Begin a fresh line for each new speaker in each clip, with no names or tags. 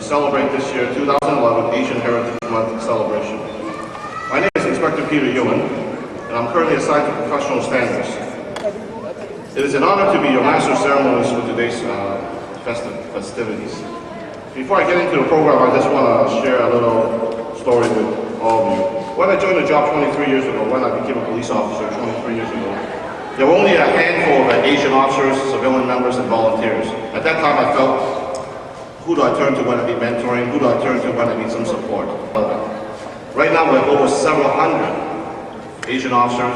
celebrate this year 2011 Asian Heritage Month celebration. My name is Inspector Peter Ewan, and I'm currently assigned to professional standards. It is an honor to be your master of ceremonies for today's festivities. Before I get into the program, I just want to share a little story with all of you. When I joined the job 23 years ago, when I became a police officer 23 years ago, there were only a handful of Asian officers, civilian members, and volunteers. At that time, I felt, who do I turn to when I need mentoring? Who do I turn to when I need some support? Right now, we have over several hundred Asian officers,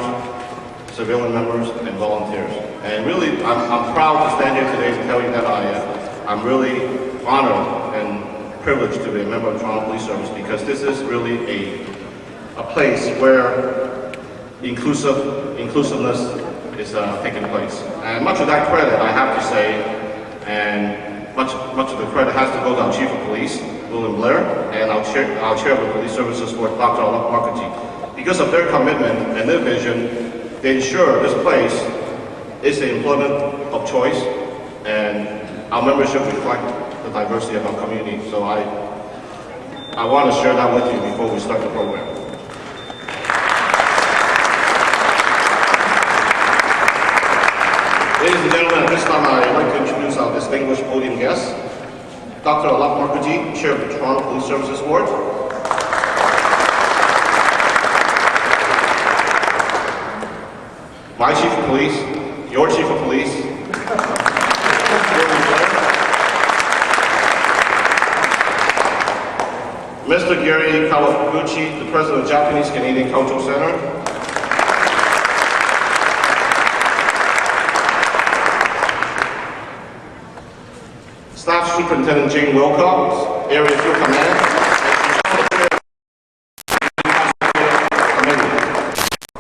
civilian members, and volunteers. And really, I'm proud to stand here today to tell you that I'm really honored and privileged to be a member of the Toronto Police Service, because this is really a place where inclusiveness is taking place. And much of that credit, I have to say, and much of the credit has to go to our Chief of Police, William Blair, and our Chair of the Police Services Board, Dr. Mukherjee. Because of their commitment and their vision, they ensure this place is the employment of choice, and our membership reflects the diversity of our community. So I want to share that with you before we start the program. Ladies and gentlemen, at this time I'd like to introduce our distinguished podium guests. Dr. Mukherjee, Chair of the Toronto Police Services Board. My Chief of Police, your Chief of Police, Mr. Gary Kawaguchi, the President of the Japanese Canadian Cultural Center. Staff Superintendent Jane Wilcox, Area Field Command,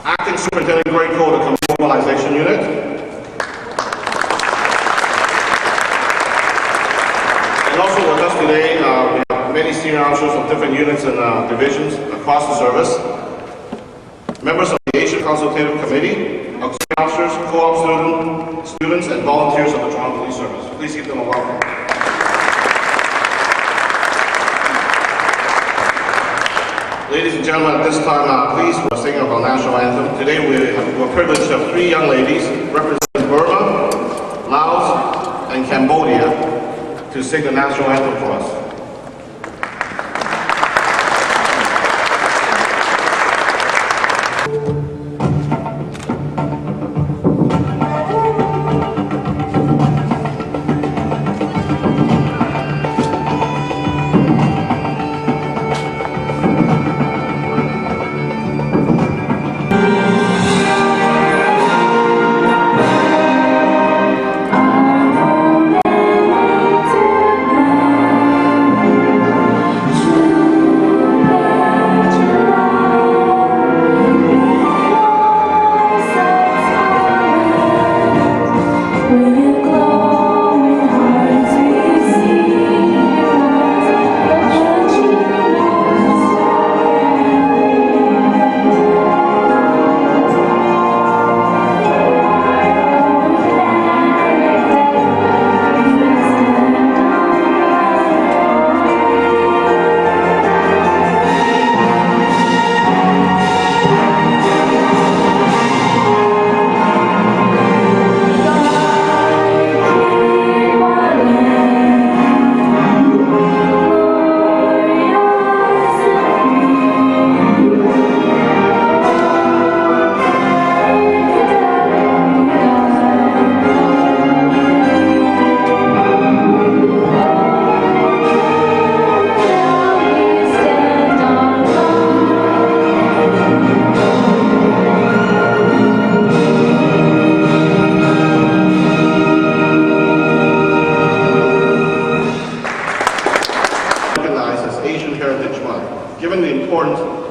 Acting Superintendent Greg Cole, the Mobilization Unit, and also with us today, we have many senior officers of different units and divisions across the service, members of the Asian Consultative Committee, auxiliary officers, co-op students, and volunteers of the Toronto Police Service. Please give them a welcome. Ladies and gentlemen, at this time, please, we're singing of our national anthem. Today we're privileged to have three young ladies representing Burma, Laos, and Cambodia to sing the national anthem for us.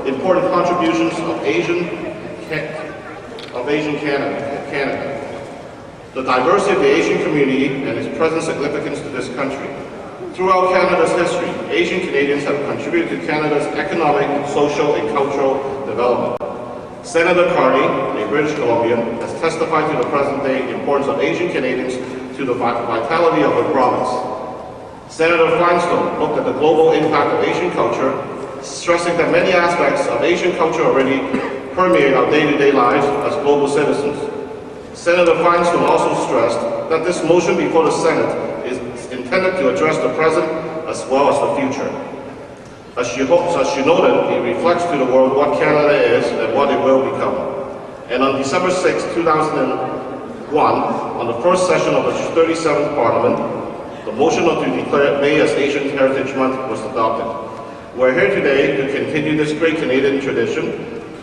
Important contributions of Asian Canada, the diversity of the Asian community and its present significance to this country. Throughout Canada's history, Asian Canadians have contributed to Canada's economic, social, and cultural development. Senator Carney, a British Columbian, has testified to the present-day importance of Asian Canadians to the vitality of the province. Senator Feinstein looked at the global impact of Asian culture, stressing that many aspects of Asian culture already permeate our day-to-day lives as global citizens. Senator Feinstein also stressed that this motion before the Senate is intended to address the present as well as the future. As she noted, it reflects to the world what Canada is and what it will become. And on December 6, 2001, on the first session of the 37th Parliament, the motion to declare May as Asian Heritage Month was adopted. We're here today to continue this great Canadian tradition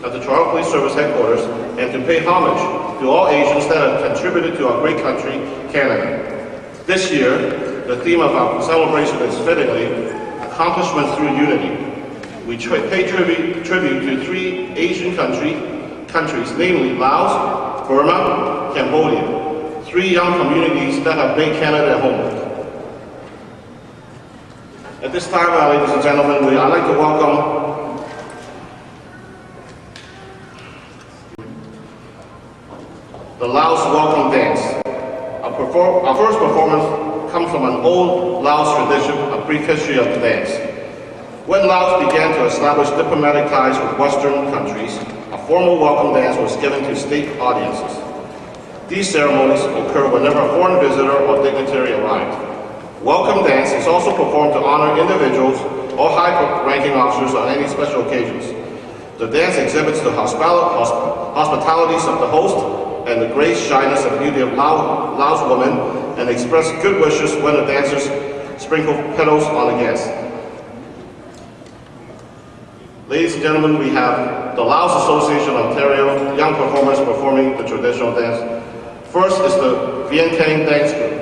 at the Toronto Police Service Headquarters and to pay homage to all Asians that have contributed to our great country, Canada. This year, the theme of our celebration is fittingly, accomplishment through unity. We pay tribute to three Asian countries, namely Laos, Burma, Cambodia, three young communities that have made Canada home. At this time, ladies and gentlemen, I'd like to welcome the Laos Welcome Dance. Our first performance comes from an old Laos tradition, a brief history of the dance. When Laos began to establish diplomatic ties with Western countries, a formal welcome dance was given to state audiences. These ceremonies occur whenever a foreign visitor or dignitary arrived. Welcome dance is also performed to honor individuals or high-ranking officers on any special occasions. The dance exhibits the hospitalities of the host and the grace, shyness, and beauty of Laos women, and express good wishes when the dancers sprinkle petals on the guests. Ladies and gentlemen, we have the Laos Association of Ontario young performers performing the traditional dance. First is the Vientiane Tang Dance Group.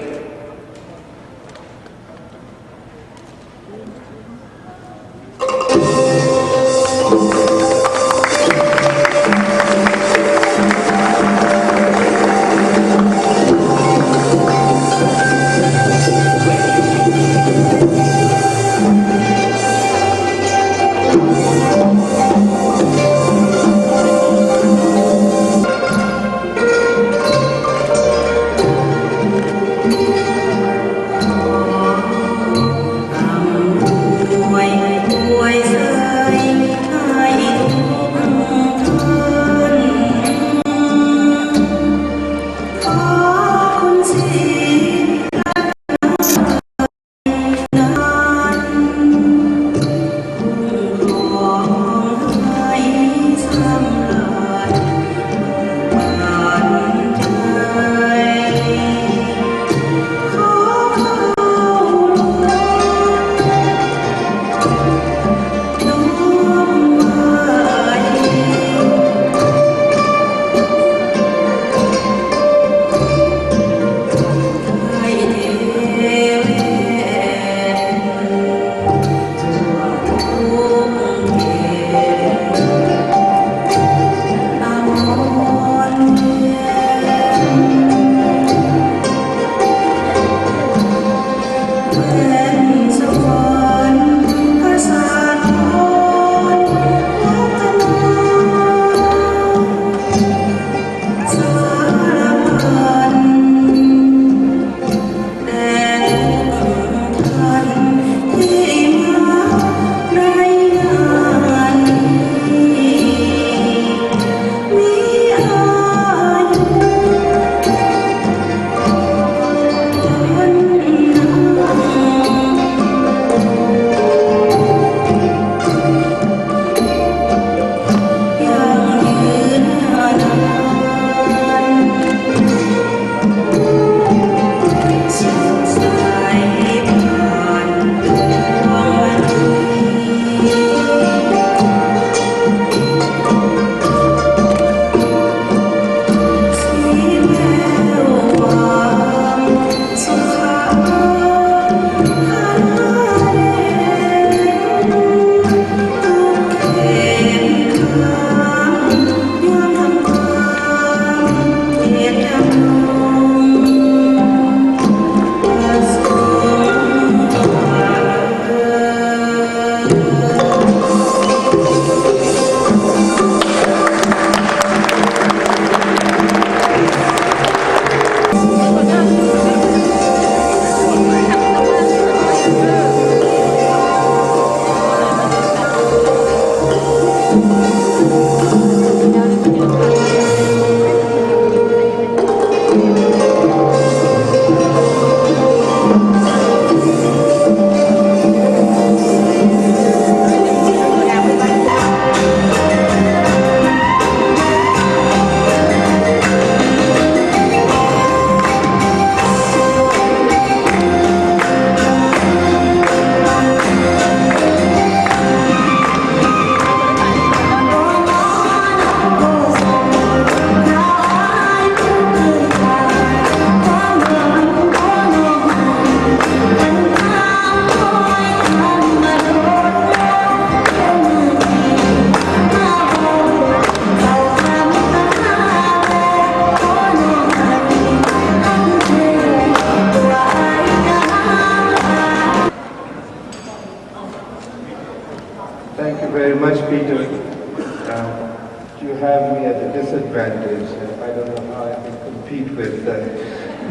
with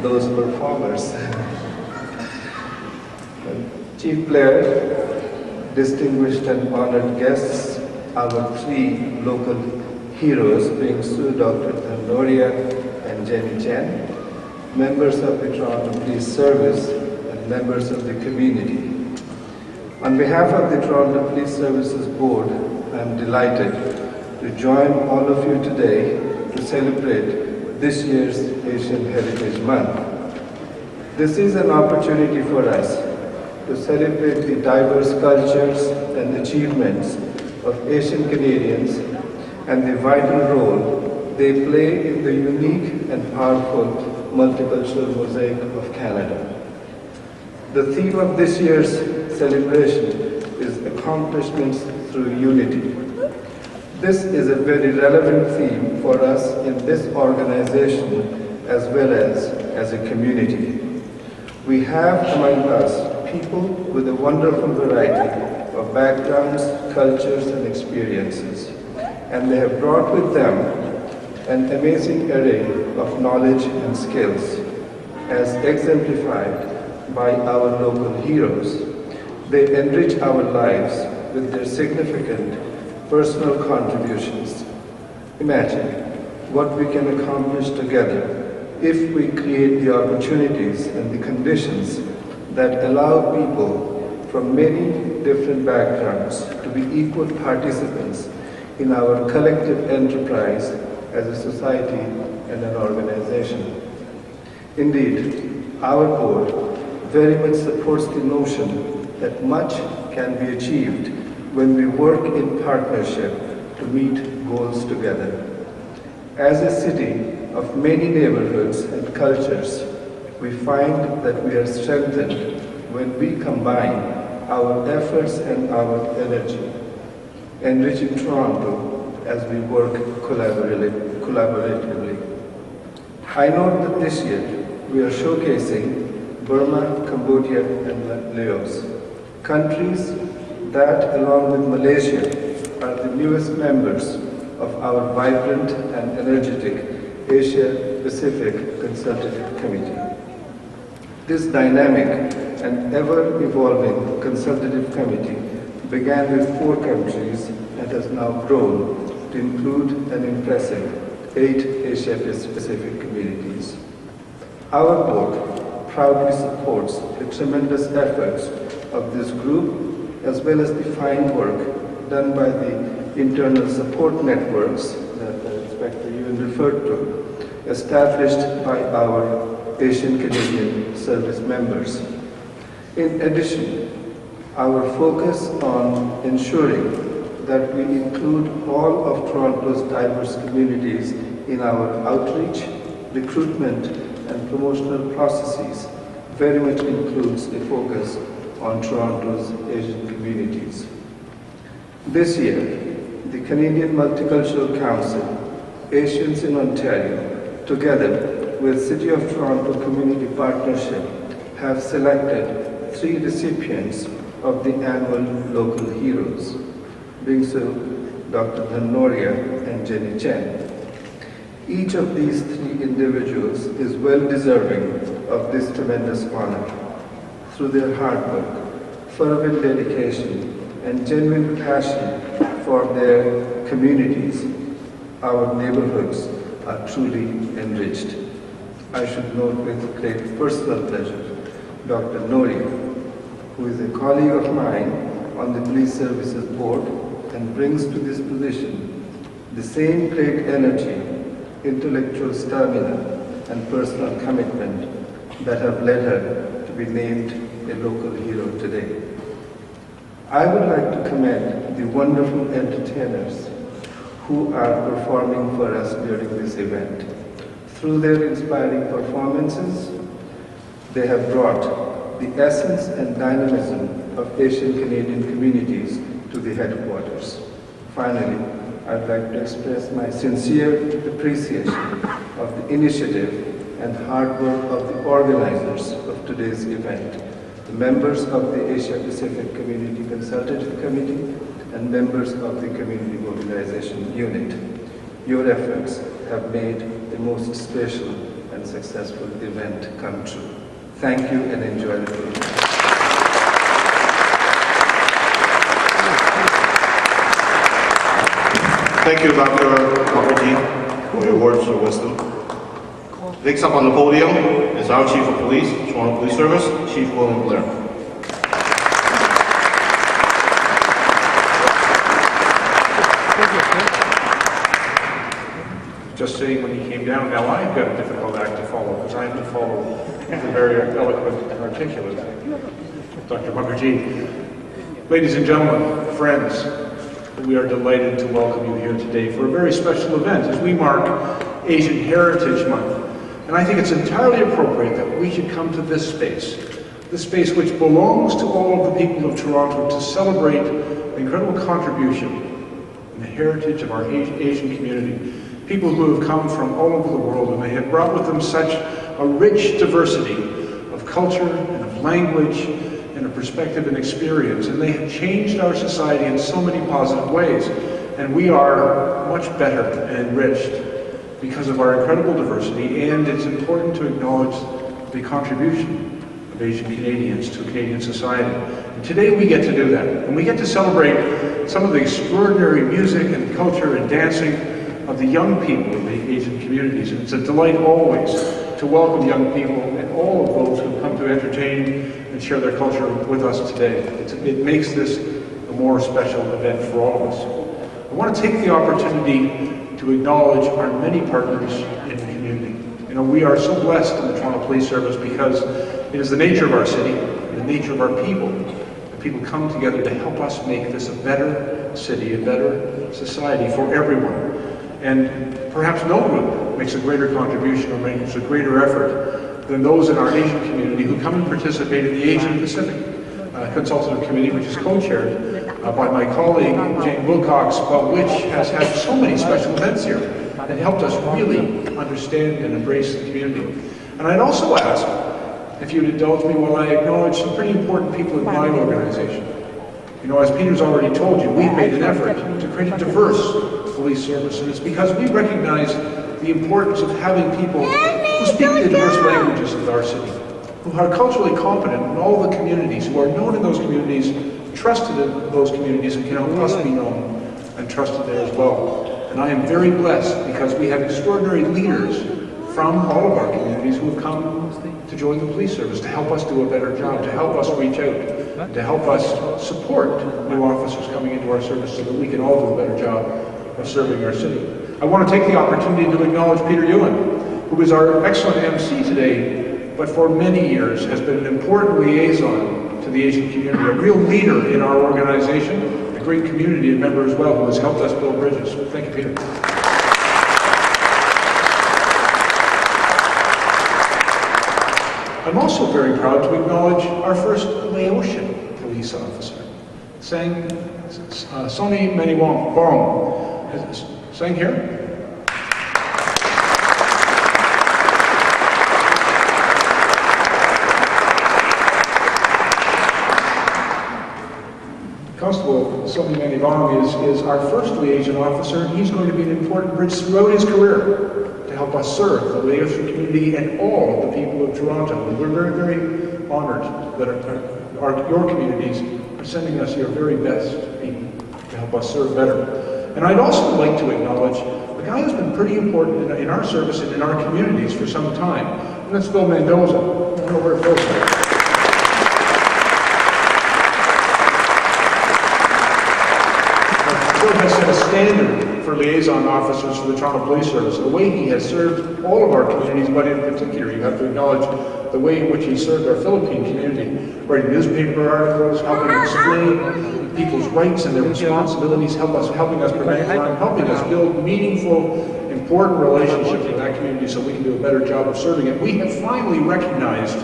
those performers. Chief Player, distinguished and honored guests, our three local heroes being Dr. Dhanoria and Jenny Chen, members of the Toronto Police Service and members of the community. On behalf of the Toronto Police Services Board, I am delighted to join all of you today to celebrate this year's Asian Heritage Month. This is an opportunity for us to celebrate the diverse cultures and achievements of Asian Canadians and the vital role they play in the unique and powerful multicultural mosaic of Canada. The theme of this year's celebration is accomplishments through unity. This is a very relevant theme for us in this organization as well as a community. We have among us people with a wonderful variety of backgrounds, cultures, and experiences, and they have brought with them an amazing array of knowledge and skills, as exemplified by our local heroes. They enrich our lives with their significant personal contributions. Imagine what we can accomplish together if we create the opportunities and the conditions that allow people from many different backgrounds to be equal participants in our collective enterprise as a society and an organization. Indeed, our board very much supports the notion that much can be achieved when we work in partnership to meet goals together. As a city of many neighborhoods and cultures, we find that we are strengthened when we combine our efforts and our energy, enriching Toronto as we work collaboratively. I know that this year we are showcasing Burma, Cambodia, and Laos, countries that, along with Malaysia, are the newest members of our vibrant and energetic Asia-Pacific Consultative Committee. This dynamic and ever-evolving Consultative Committee began with 4 countries and has now grown to include an impressive 8 Asia-Pacific communities. Our board proudly supports the tremendous efforts of this group as well as the fine work done by the internal support networks that Inspector Yuan referred to, established by our Asian Canadian service members. In addition, our focus on ensuring that we include all of Toronto's diverse communities in our outreach, recruitment, and promotional processes very much includes a focus on Toronto's Asian communities. This year, the Canadian Multicultural Council, Asians in Ontario, together with City of Toronto Community Partnership, have selected 3 recipients of the annual Local Heroes, being so Dr. Dhanoria and Jenny Chen. Each of these 3 individuals is well deserving of this tremendous honor. Through their hard work, fervent dedication, and genuine passion for their communities, our neighborhoods are truly enriched. I should note with great personal pleasure Dr. Noria, who is a colleague of mine on the Police Services Board and brings to this position the same great energy, intellectual stamina, and personal commitment that have led her to be named a local hero today. I would like to commend the wonderful entertainers who are performing for us during this event. Through their inspiring performances, they have brought the essence and dynamism of Asian Canadian communities to the headquarters. Finally, I'd like to express my sincere appreciation of the initiative and hard work of the organizers of today's event, the members of the Asia Pacific Community Consultative Committee, and members of the Community Mobilization Unit. Your efforts have made a most special and and successful event come true. Thank you and enjoy the program.
Thank you, Dr. Mukherjee, for your words of wisdom. Next up on the podium is our Chief of Police, Toronto Police Service, Chief William Blair.
Just saying when he came down, now I've got a difficult act to follow because I have to follow the very eloquent and articulate Dr. Mukherjee. Ladies and gentlemen, friends, we are delighted to welcome you here today for a very special event as we mark Asian Heritage Month. And I think it's entirely appropriate that we should come to this space which belongs to all of the people of Toronto to celebrate the incredible contribution and the heritage of our Asian community. People who have come from all over the world, and they have brought with them such a rich diversity of culture and of language and of perspective and experience. And they have changed our society in so many positive ways. And we are much better and enriched because of our incredible diversity, and it's important to acknowledge the contribution of Asian Canadians to Canadian society. And today we get to do that, and we get to celebrate some of the extraordinary music and culture and dancing of the young people of the Asian communities. And it's a delight always to welcome young people and all of those who come to entertain and share their culture with us today. It makes this a more special event for all of us. I want to take the opportunity to acknowledge our many partners in the community. You know, we are so blessed in the Toronto Police Service because it is the nature of our city, the nature of our people, that people come together to help us make this a better city, a better society for everyone. And perhaps no group makes a greater contribution or makes a greater effort than those in our Asian community who come and participate in the Asian Pacific Consultative Committee, which is co-chaired by my colleague Jane Wilcox, but which has had so many special events here and helped us really understand and embrace the community. And I'd also ask if you'd indulge me while I acknowledge some pretty important people in my organization. You know, as Peter's already told you, we've made an effort to create a diverse police service, and it's because we recognize the importance of having people who speak the diverse languages of our city, who are culturally competent in all the communities, who are known in those communities, trusted in those communities, and can help us be known and trusted there as well. And I am very blessed because we have extraordinary leaders from all of our communities who have come to join the police service to help us do a better job, to help us reach out, to help us support new officers coming into our service so that we can all do a better job of serving our city. I want to take the opportunity to acknowledge Peter Ewan, who is our excellent MC today, but for many years has been an important liaison to the Asian community, a real leader in our organization, a great community member as well, who has helped us build bridges. Thank you, Peter. I'm also very proud to acknowledge our first Laotian police officer, Soni Maniwong. Sang here? Constable Soni Maniwong is our first liaison officer. He's going to be an important bridge throughout his career to help us serve the Laotian community and all of the people of Toronto. And we're very, very honored that your communities are sending us your very best people to help us serve better. And I'd also like to acknowledge a guy who's been pretty important in our service and in our communities for some time, and that's Phil Mendoza. I don't know where Phil's at. Phil has set a standard for liaison officers for the Toronto Police Service, the way he has served all of our communities, but in particular, you have to acknowledge the way in which he served our Philippine community, writing newspaper articles, helping explain people's rights and their responsibilities, helping us prevent crime, helping us build meaningful, important relationships with that community so we can do a better job of serving it. We have finally recognized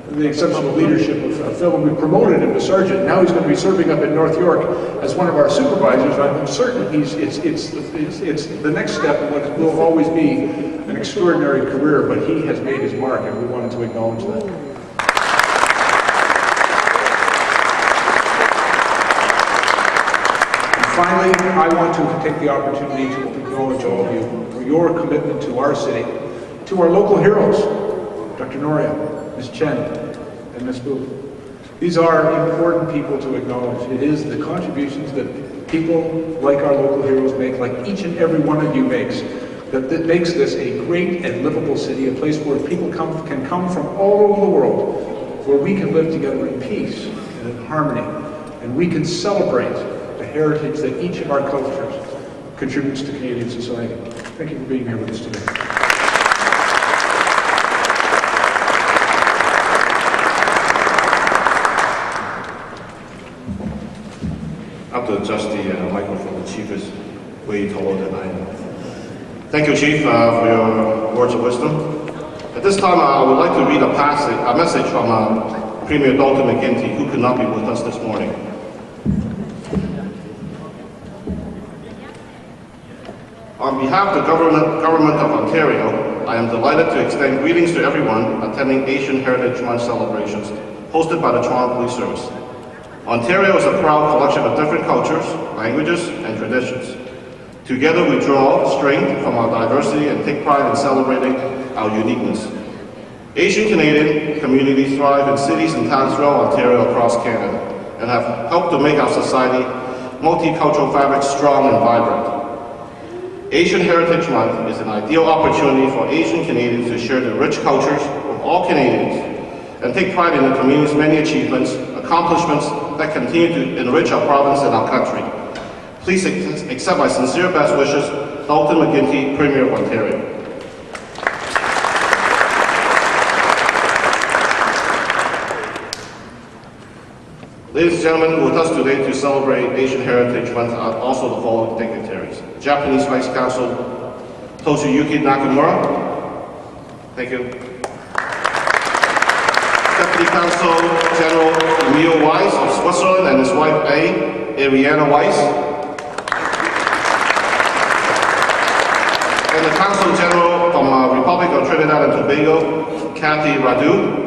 the exceptional leadership of Phil, and we promoted him to sergeant. Now he's going to be serving up in North York as one of our supervisors. I'm certain it's the next step in what will always be an extraordinary career, but he has made his mark, and we wanted to acknowledge that. Finally, I want to take the opportunity to acknowledge all of you for your commitment to our city, To our local heroes, Dr. Noria, Ms. Chen, and Ms. Booth. These are important people to acknowledge. It is the contributions that people like our local heroes make, like each and every one of you makes, that makes this a great and livable city, a place where people can come from all over the world, where we can live together in peace and in harmony, and we can celebrate the heritage that each of our cultures contributes to Canadian society. Thank you for being here with us today.
I have to adjust the microphone. The Chief is way taller than I am. Thank you, Chief, for your words of wisdom. At this time, I would like to read a message from Premier Dalton McGuinty, who could not be with us this morning. On behalf of the Government of Ontario, I am delighted to extend greetings to everyone attending Asian Heritage Month celebrations hosted by the Toronto Police Service. Ontario is a proud collection of different cultures, languages, and traditions. Together we draw strength from our diversity and take pride in celebrating our uniqueness. Asian Canadian communities thrive in cities and towns throughout Ontario across Canada and have helped to make our society multicultural fabric strong and vibrant. Asian Heritage Month is an ideal opportunity for Asian Canadians to share the rich cultures of all Canadians and take pride in the community's many achievements, accomplishments that continue to enrich our province and our country. Please accept my sincere best wishes, Dalton McGuinty, Premier of Ontario. Ladies and gentlemen, with us today to celebrate Asian Heritage Month are also the following dignitaries. Japanese Vice Consul Toshiyuki Nakamura. Thank you. Deputy Consul General Emil Weiss of Switzerland and his wife Ariana Weiss. And the Consul General from Republic of Trinidad and Tobago, Kathy Radu.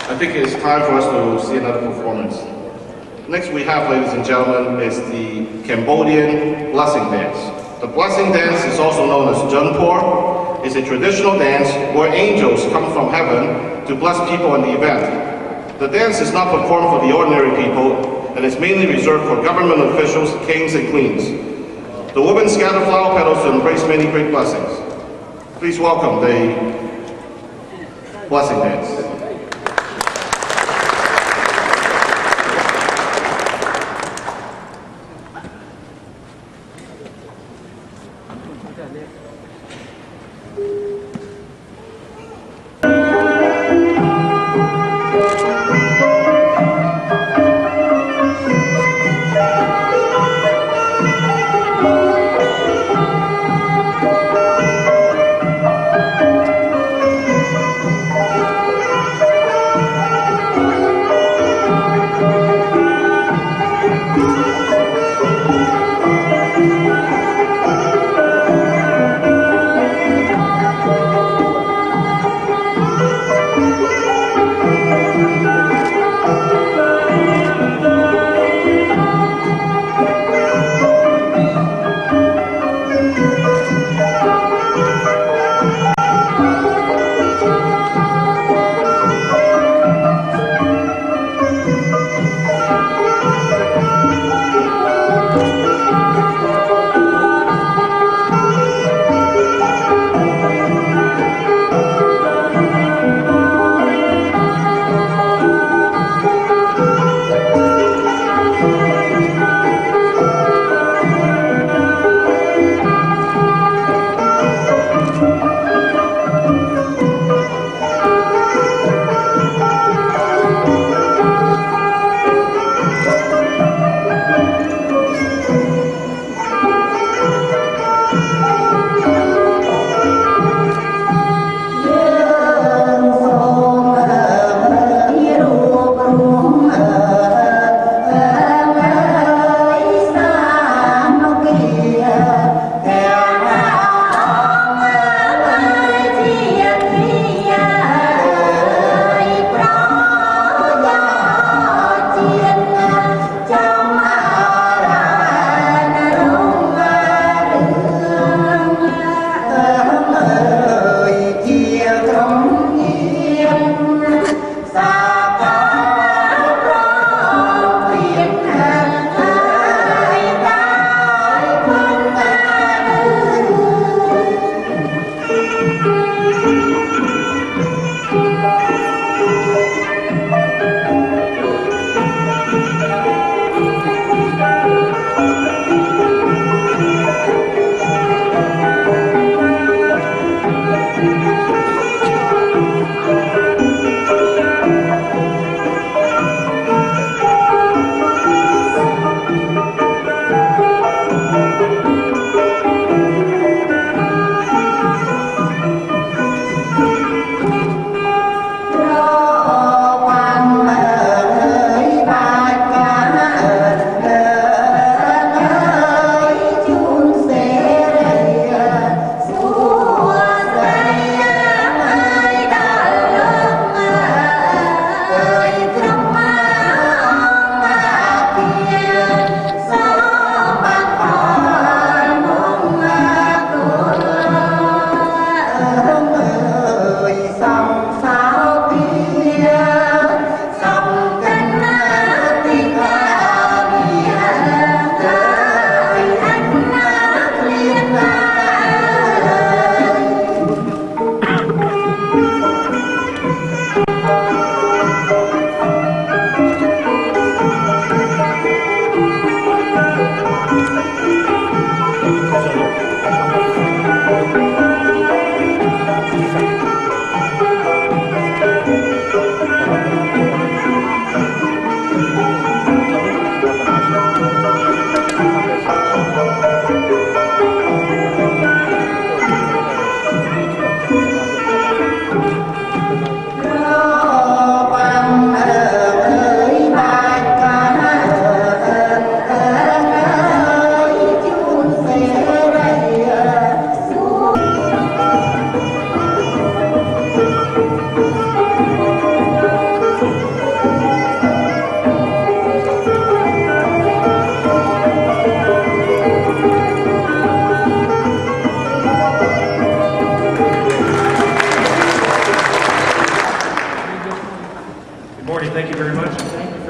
I think it's time for us to see another performance. Next we have, ladies and gentlemen, is the Cambodian Blessing Dance. The Blessing Dance is also known as Junpor. It's a traditional dance where angels come from heaven to bless people in the event. The dance is not performed for the ordinary people and is mainly reserved for government officials, kings and queens. The women scatter flower petals to embrace many great blessings. Please welcome the Blessing Dance.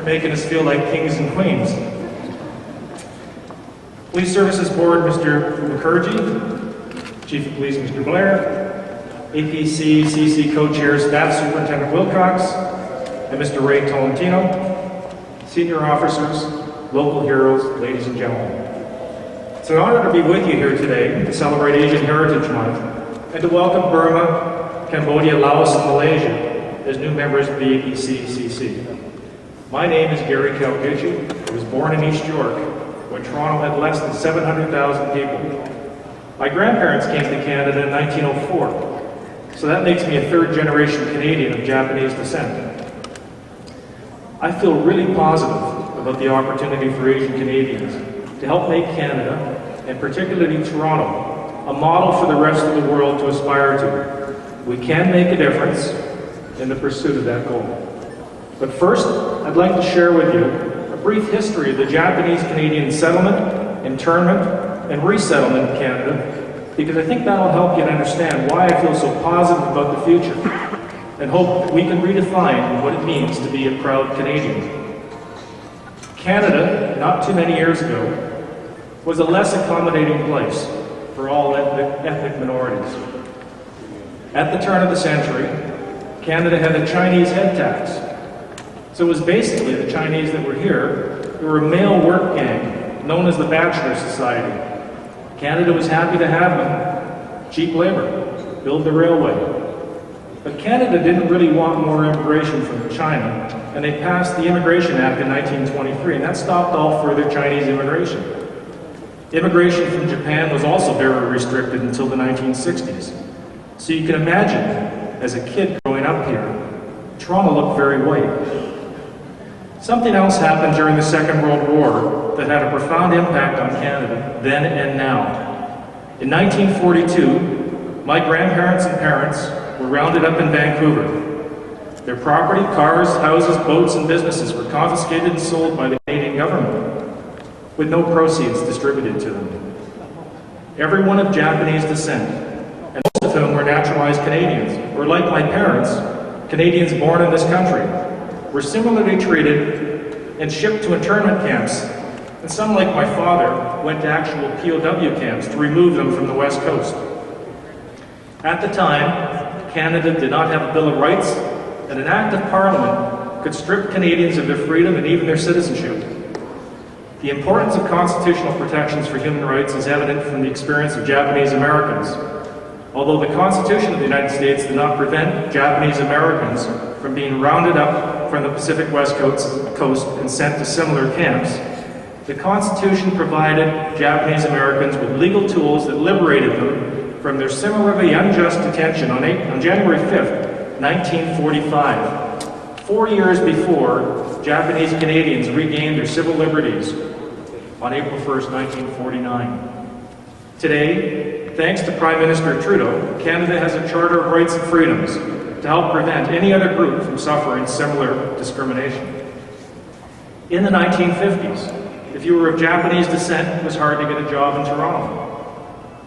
Making us feel like kings and queens. Police Services Board, Mr. Mukherjee, Chief of Police, Mr. Blair, APC, CC Co-Chair, Staff Superintendent Wilcox, and Mr. Ray Tolentino, Senior Officers, local heroes, ladies and gentlemen. It's an honor to be with you here today to celebrate Asian Heritage Month and to welcome Burma, Cambodia, Laos, and Malaysia as new members of the APC-CC. My name is Gary Calgucci. I was born in East York when Toronto had less than 700,000 people. My grandparents came to Canada in 1904, so that makes me a third-generation Canadian of Japanese descent. I feel really positive about the opportunity for Asian Canadians to help make Canada, and particularly Toronto, a model for the rest of the world to aspire to. We can make a difference in the pursuit of that goal. But first, I'd like to share with you a brief history of the Japanese-Canadian settlement, internment, and resettlement in Canada, because I think that'll help you to understand why I feel so positive about the future, and hope that we can redefine what it means to be a proud Canadian. Canada, not too many years ago, was a less accommodating place for all ethnic minorities. At the turn of the century, Canada had a Chinese head tax. So it was basically the Chinese that were here who were a male work gang known as the Bachelor Society. Canada was happy to have them. Cheap labor, build the railway. But Canada didn't really want more immigration from China, and they passed the Immigration Act in 1923, and that stopped all further Chinese immigration. Immigration from Japan was also very restricted until the 1960s. So you can imagine, as a kid growing up here, Toronto looked very white. Something else happened during the Second World War that had a profound impact on Canada then and now. In 1942, my grandparents and parents were rounded up in Vancouver. Their property, cars, houses, boats, and businesses were confiscated and sold by the Canadian government, with no proceeds distributed to them. Everyone of Japanese descent, and most of whom were naturalized Canadians, or like my parents, Canadians born in this country, were similarly treated and shipped to internment camps, and some, like my father, went to actual POW camps to remove them from the West Coast. At the time, Canada did not have a Bill of Rights, and an Act of Parliament could strip Canadians of their freedom and even their citizenship. The importance of constitutional protections for human rights is evident from the experience of Japanese Americans. Although the Constitution of the United States did not prevent Japanese Americans from being rounded up from the Pacific West Coast and sent to similar camps, the Constitution provided Japanese Americans with legal tools that liberated them from their similarly unjust detention on January 5th, 1945, 4 years before Japanese Canadians regained their civil liberties on April 1st, 1949. Today, thanks to Prime Minister Trudeau, Canada has a Charter of Rights and Freedoms to help prevent any other group from suffering similar discrimination. In the 1950s, if you were of Japanese descent, it was hard to get a job in Toronto.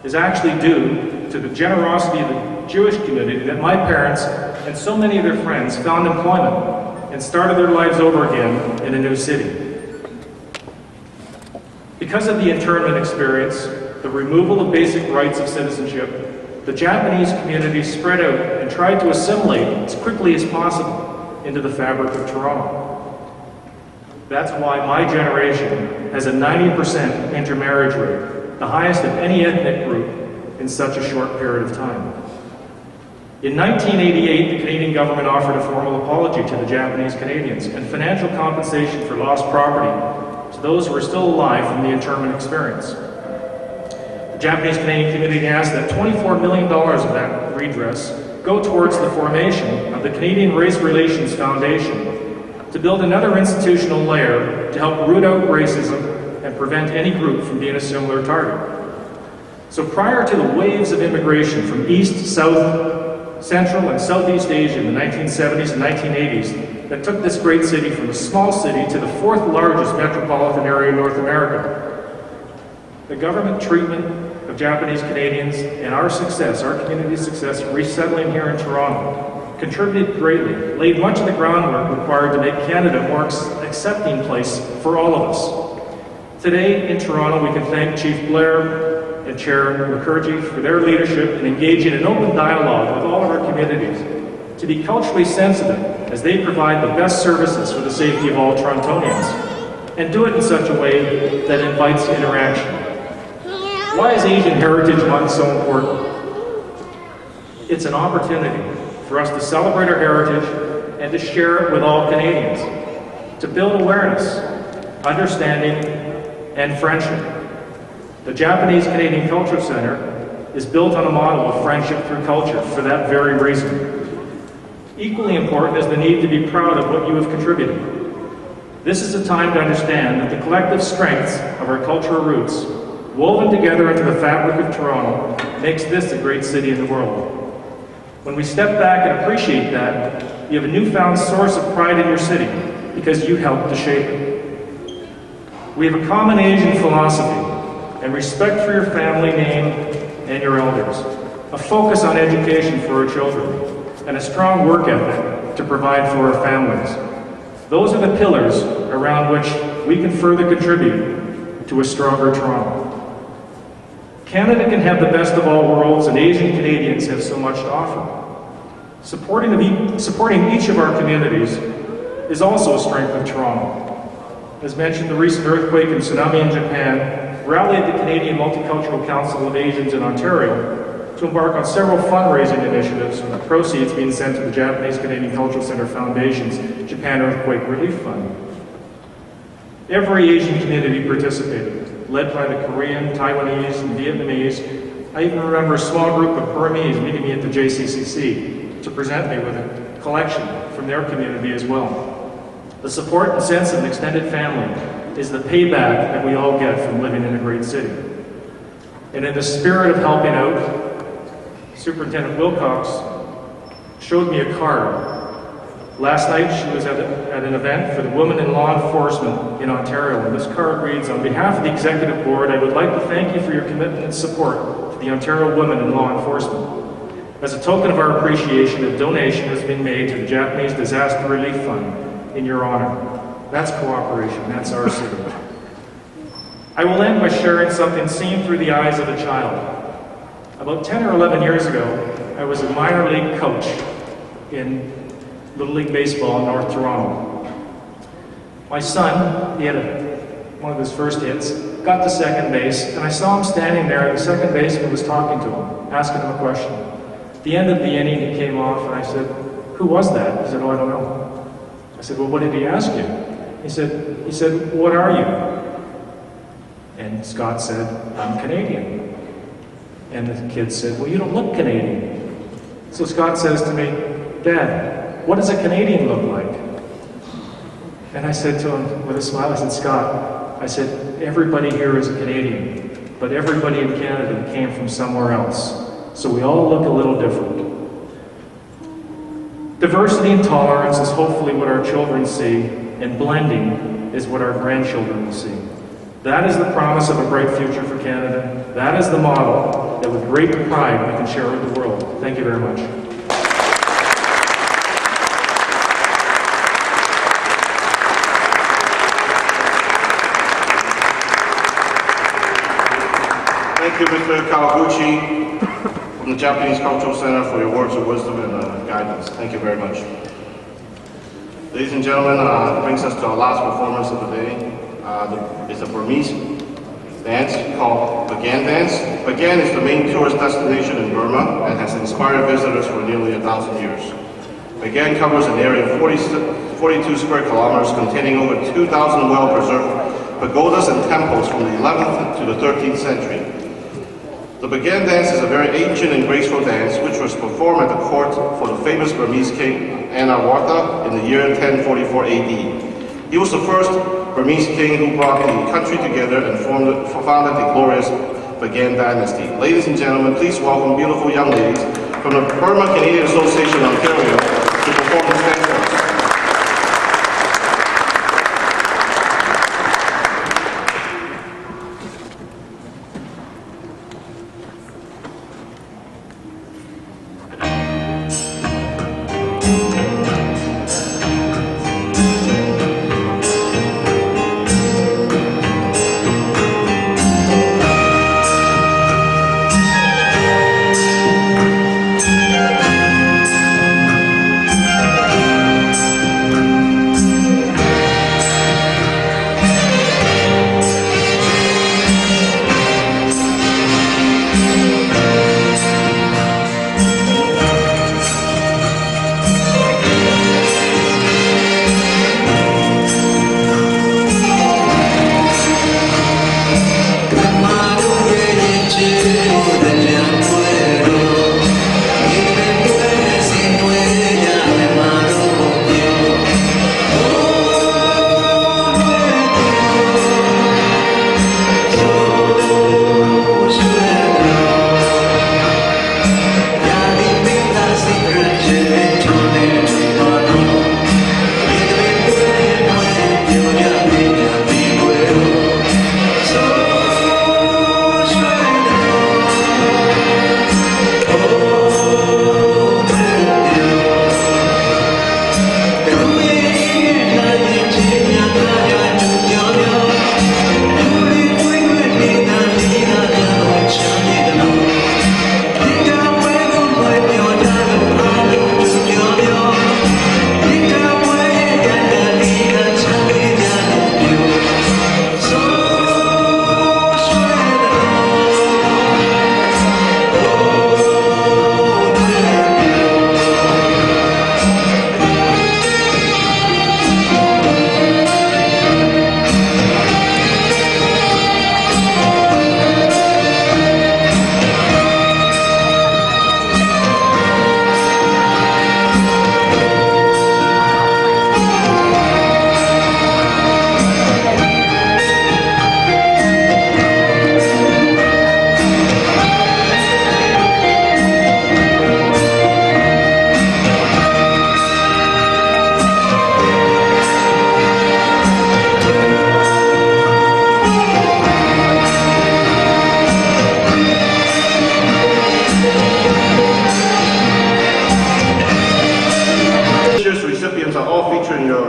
It's actually due to the generosity of the Jewish community that my parents and so many of their friends found employment and started their lives over again in a new city. Because of the internment experience, the removal of basic rights of citizenship, the Japanese community spread out and tried to assimilate as quickly as possible into the fabric of Toronto. That's why my generation has a 90% intermarriage rate. the highest of any ethnic group in such a short period of time. In 1988, the Canadian government offered a formal apology to the Japanese Canadians and financial compensation for lost property to those who are still alive from the internment experience. The Japanese Canadian community asked that $24 million of that redress go towards the formation of the Canadian Race Relations Foundation to build another institutional layer to help root out racism and prevent any group from being a similar target. So prior to the waves of immigration from East, South, Central, and Southeast Asia in the 1970s and 1980s that took this great city from a small city to the fourth largest metropolitan area in North America, the government treatment of Japanese Canadians and our success, our community's success, resettling here in Toronto, contributed greatly, laid much of the groundwork required to make Canada a more accepting place for all of us. Today in Toronto, we can thank Chief Blair and Chair Mukherjee for their leadership in engaging in open dialogue with all of our communities to be culturally sensitive as they provide the best services for the safety of all Torontonians, and do it in such a way that invites interaction. Why is Asian Heritage Month so important? It's an opportunity for us to celebrate our heritage and to share it with all Canadians, to build awareness, understanding, and friendship. The Japanese Canadian Culture Center is built on a model of friendship through culture for that very reason. Equally important is the need to be proud of what you have contributed. This is a time to understand that the collective strengths of our cultural roots, woven together into the fabric of Toronto, makes this a great city in the world. When we step back and appreciate that, you have a newfound source of pride in your city because you helped to shape it. We have a common Asian philosophy and respect for your family name and your elders, a focus on education for our children, and a strong work ethic to provide for our families. Those are the pillars around which we can further contribute to a stronger Toronto. Canada can have the best of all worlds, and Asian Canadians have so much to offer. Supporting each of our communities is also a strength of Toronto. As mentioned, the recent earthquake and tsunami in Japan rallied the Canadian Multicultural Council of Asians in Ontario to embark on several fundraising initiatives, with the proceeds being sent to the Japanese Canadian Cultural Center Foundation's Japan Earthquake Relief Fund. Every Asian community participated, led by the Korean, Taiwanese, and Vietnamese. I even remember a small group of Burmese meeting me at the JCCC to present me with a collection from their community as well. The support and sense of an extended family is the payback that we all get from living in a great city. And in the spirit of helping out, Superintendent Wilcox showed me a card. Last night she was at an event for the women in law enforcement in Ontario, and this card reads, "On behalf of the Executive Board, I would like to thank you for your commitment and support to the Ontario women in law enforcement. As a token of our appreciation, a donation has been made to the Japanese Disaster Relief Fund in your honor." That's cooperation, that's our city. I will end by sharing something seen through the eyes of a child. About 10 or 11 years ago, I was a minor league coach in Little League Baseball in North Toronto. My son, he had one of his first hits, got to second base, and I saw him standing there, and the second baseman was talking to him, asking him a question. At the end of the inning, he came off, and I said, "Who was that?" He said, "Oh, I don't know." I said, "Well, what did he ask you?" He said, "What are you?" And Scott said, "I'm Canadian." And the kid said, "Well, you don't look Canadian." So Scott says to me, "Dad, what does a Canadian look like?" And I said to him with a smile, I said, "Scott," I said, "everybody here is a Canadian, but everybody in Canada came from somewhere else. So we all look a little different." Diversity and tolerance is hopefully what our children see, and blending is what our grandchildren will see. That is the promise of a bright future for Canada. That is the model that with great pride we can share with the world. Thank you very much.
Thank you, Mr. Kawaguchi from the Japanese Cultural Center, for your words of wisdom and guidance. Thank you very much. Ladies and gentlemen, it brings us to our last performance of the day. It's a Burmese dance called Bagan dance. Bagan is the main tourist destination in Burma and has inspired visitors for nearly 1,000 years. Bagan covers an area of 42 square kilometers containing over 2,000 well-preserved pagodas and temples from the 11th to the 13th century. The Bagan dance is a very ancient and graceful dance which was performed at the court for the famous Burmese king Anawartha in the year 1044 AD. He was the first Burmese king who brought the country together and founded the glorious Bagan dynasty. Ladies and gentlemen, please welcome beautiful young ladies from the Burma Canadian Association in Ontario to perform this dance for us.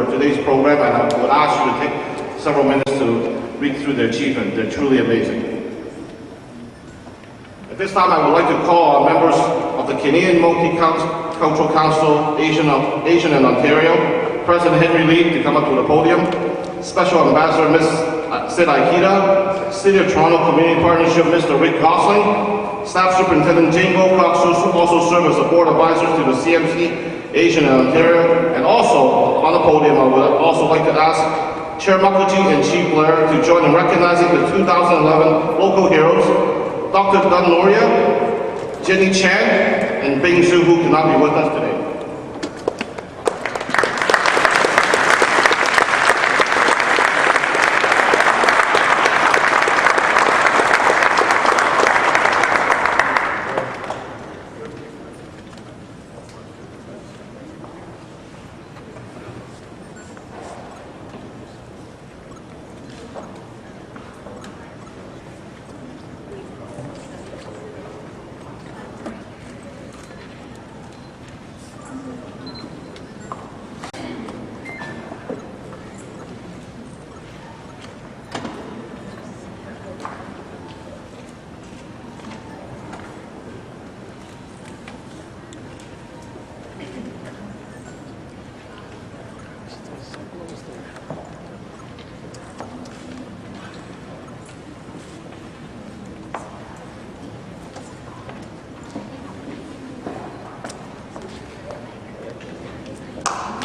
Today's program, and I would ask you to take several minutes to read through their achievement. They're truly amazing. At this time, I would like to call on members of the Canadian Multicultural Council, Asian and Ontario, President Henry Lee to come up to the podium, Special Ambassador Ms. Sid Aikida, City of Toronto Community Partnership Mr. Rick Gosling, Staff Superintendent Jane Wilcox, who also serve as the Board Advisors to the CMC Asian and Ontario, and also on the podium I would also like to ask Chair Mukherjee and Chief Blair to join in recognizing the 2011 local heroes, Dr. Dun Noria, Jenny Chan, and Bing Su, who cannot be with us today.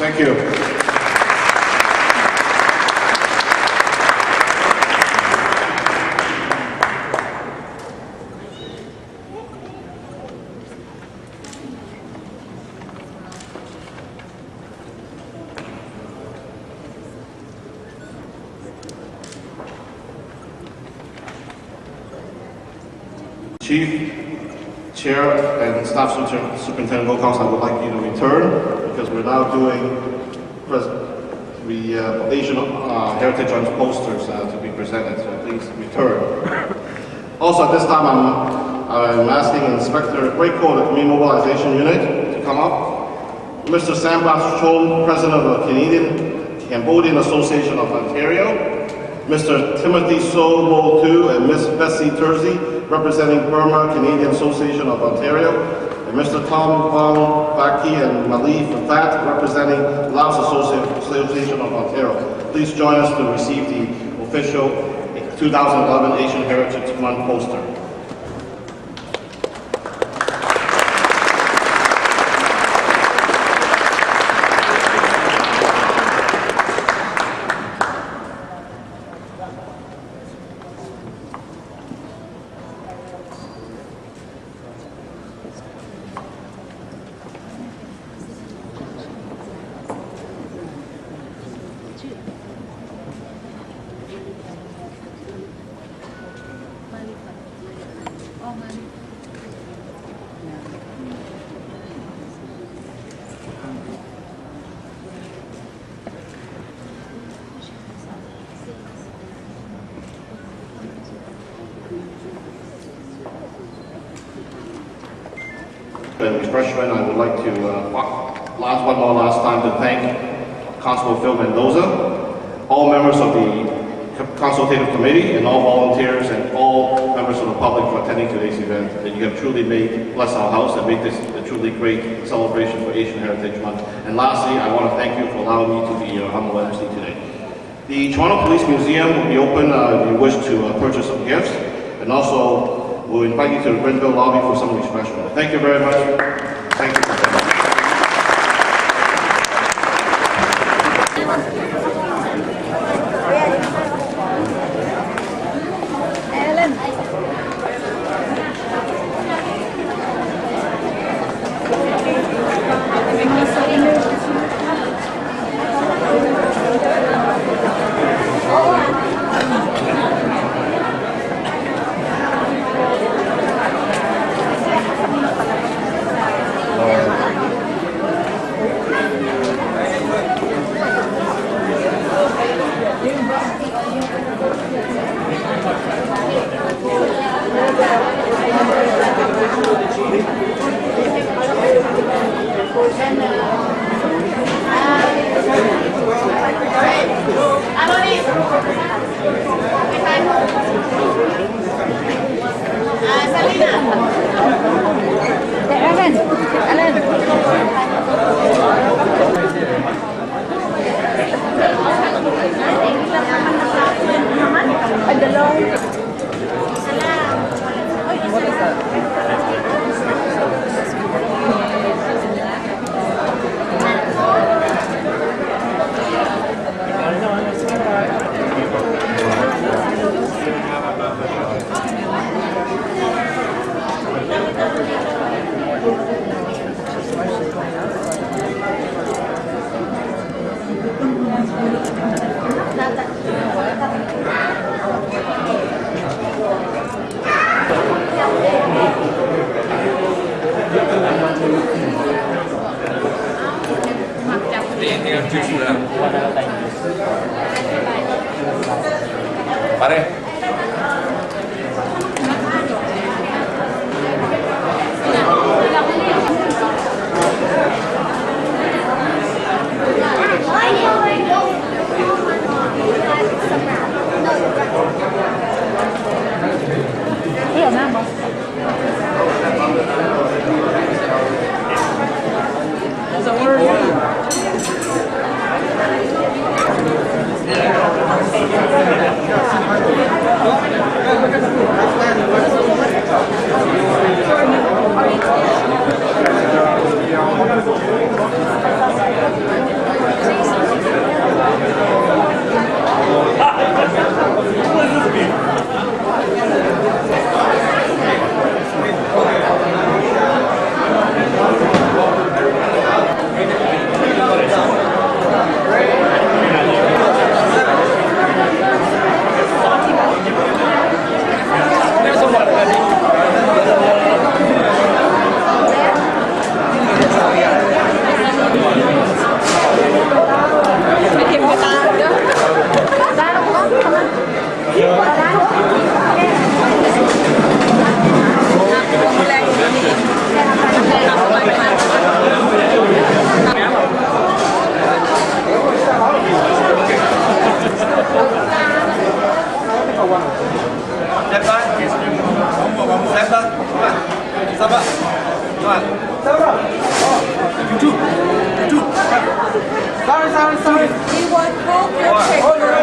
Thank you. Chief, Chair, and Staff Superintendent Wilcox, I would like you to return because we're now doing the Asian Heritage Month posters to be presented, so please return. Also, at this time, I'm asking Inspector Grayco of the Community Mobilization Unit to come up. Mr. Sambas Chol, President of the Canadian-Cambodian Association of Ontario. Mr. Timothy So Mo Tu and Ms. Bessie Tersey, representing Burma Canadian Association of Ontario, and Mr. Tom Wang Baki and Malif That, representing Laos Association of Ontario. Please join us to receive the official 2011 Asian Heritage Month poster. And refreshment, I would like to, last time to thank Constable Phil Mendoza, all members of the consultative committee, and all volunteers and all members of the public for attending today's event. That you have truly bless our house and made this a truly great celebration for Asian Heritage Month. And lastly, I want to thank you for allowing me to be your humble MC today. The Toronto Police Museum will be open if you wish to purchase some gifts, and also we'll invite you to the Grenville lobby for some refreshment. Thank you very much. Thank you for coming.
Pare.
Thank you.
Sorry. We want full picture.